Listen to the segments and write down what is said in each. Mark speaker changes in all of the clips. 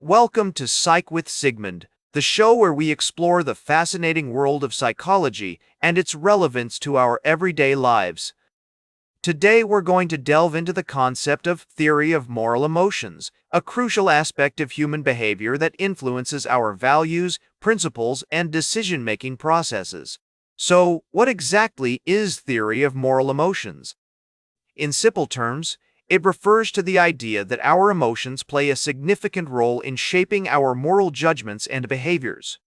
Speaker 1: Welcome to Psych with Sigmund, the show where we explore the fascinating world of psychology and its relevance to our everyday lives. Today we're going to delve into the concept of theory of moral emotions, a crucial aspect of human behavior that influences our values, principles, and decision-making processes. So, what exactly is theory of moral emotions? In simple terms, it refers to the idea that our emotions play a significant role in shaping our moral judgments and behaviors.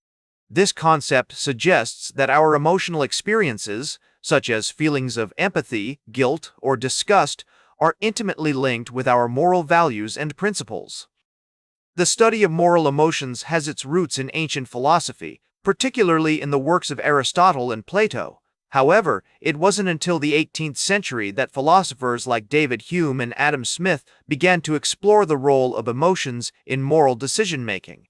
Speaker 1: This concept suggests that our emotional experiences, such as feelings of empathy, guilt, or disgust, are intimately linked with our moral values and principles. The study of moral emotions has its roots in ancient philosophy, particularly in the works of Aristotle and Plato. However, it wasn't until the 18th century that philosophers like David Hume and Adam Smith began to explore the role of emotions in moral decision-making.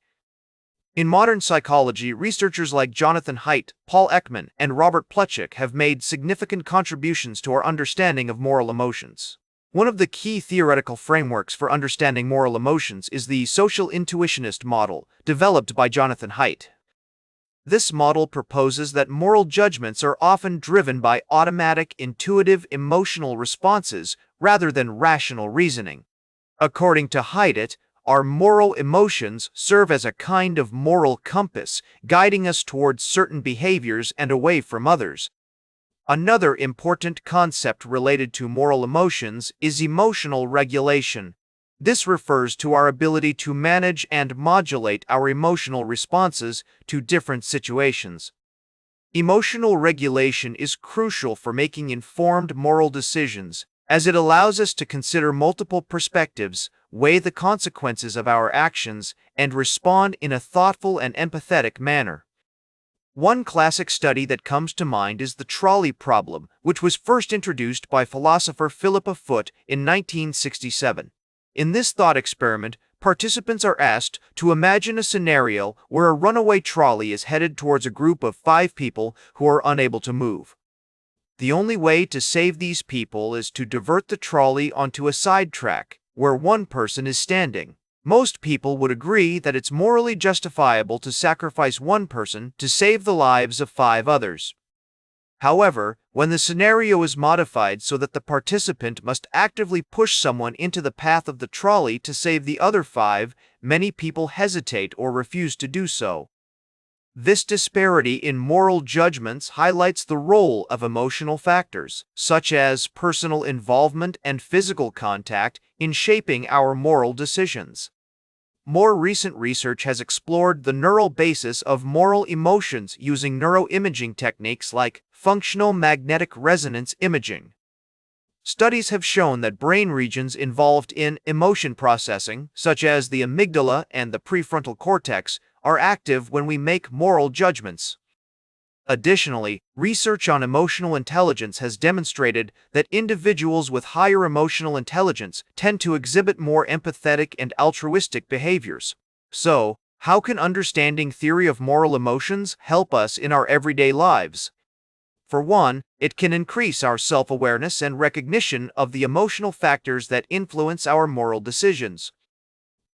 Speaker 1: In modern psychology, researchers like Jonathan Haidt, Paul Ekman, and Robert Plutchik have made significant contributions to our understanding of moral emotions. One of the key theoretical frameworks for understanding moral emotions is the social intuitionist model, developed by Jonathan Haidt. This model proposes that moral judgments are often driven by automatic, intuitive, emotional responses rather than rational reasoning. According to Haidt, our moral emotions serve as a kind of moral compass, guiding us towards certain behaviors and away from others. Another important concept related to moral emotions is emotional regulation. This refers to our ability to manage and modulate our emotional responses to different situations. Emotional regulation is crucial for making informed moral decisions, as it allows us to consider multiple perspectives, weigh the consequences of our actions, and respond in a thoughtful and empathetic manner. One classic study that comes to mind is the trolley problem, which was first introduced by philosopher Philippa Foot in 1967. In this thought experiment, participants are asked to imagine a scenario where a runaway trolley is headed towards a group of 5 people who are unable to move. The only way to save these people is to divert the trolley onto a side track, where one person is standing. Most people would agree that it's morally justifiable to sacrifice one person to save the lives of 5 others. However, when the scenario is modified so that the participant must actively push someone into the path of the trolley to save the other 5, many people hesitate or refuse to do so. This disparity in moral judgments highlights the role of emotional factors, such as personal involvement and physical contact, in shaping our moral decisions. More recent research has explored the neural basis of moral emotions using neuroimaging techniques like functional magnetic resonance imaging. Studies have shown that brain regions involved in emotion processing, such as the amygdala and the prefrontal cortex, are active when we make moral judgments. Additionally, research on emotional intelligence has demonstrated that individuals with higher emotional intelligence tend to exhibit more empathetic and altruistic behaviors. So, how can understanding theory of moral emotions help us in our everyday lives? For one, it can increase our self-awareness and recognition of the emotional factors that influence our moral decisions.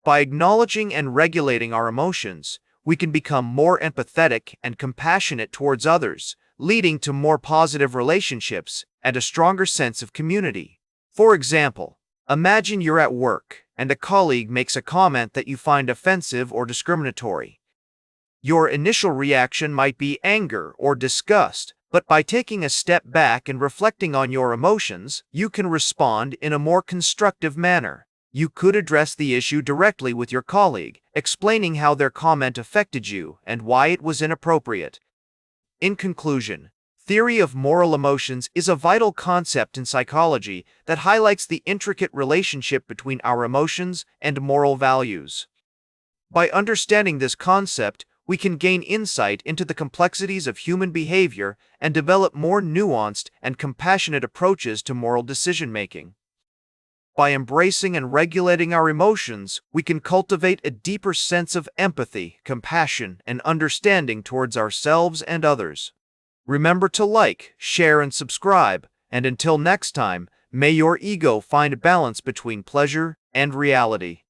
Speaker 1: By acknowledging and regulating our emotions, we can become more empathetic and compassionate towards others, leading to more positive relationships and a stronger sense of community. For example, imagine you're at work and a colleague makes a comment that you find offensive or discriminatory. Your initial reaction might be anger or disgust, but by taking a step back and reflecting on your emotions, you can respond in a more constructive manner. You could address the issue directly with your colleague, explaining how their comment affected you and why it was inappropriate. In conclusion, theory of moral emotions is a vital concept in psychology that highlights the intricate relationship between our emotions and moral values. By understanding this concept, we can gain insight into the complexities of human behavior and develop more nuanced and compassionate approaches to moral decision-making. By embracing and regulating our emotions, we can cultivate a deeper sense of empathy, compassion, and understanding towards ourselves and others. Remember to like, share, and subscribe, and until next time, may your ego find balance between pleasure and reality.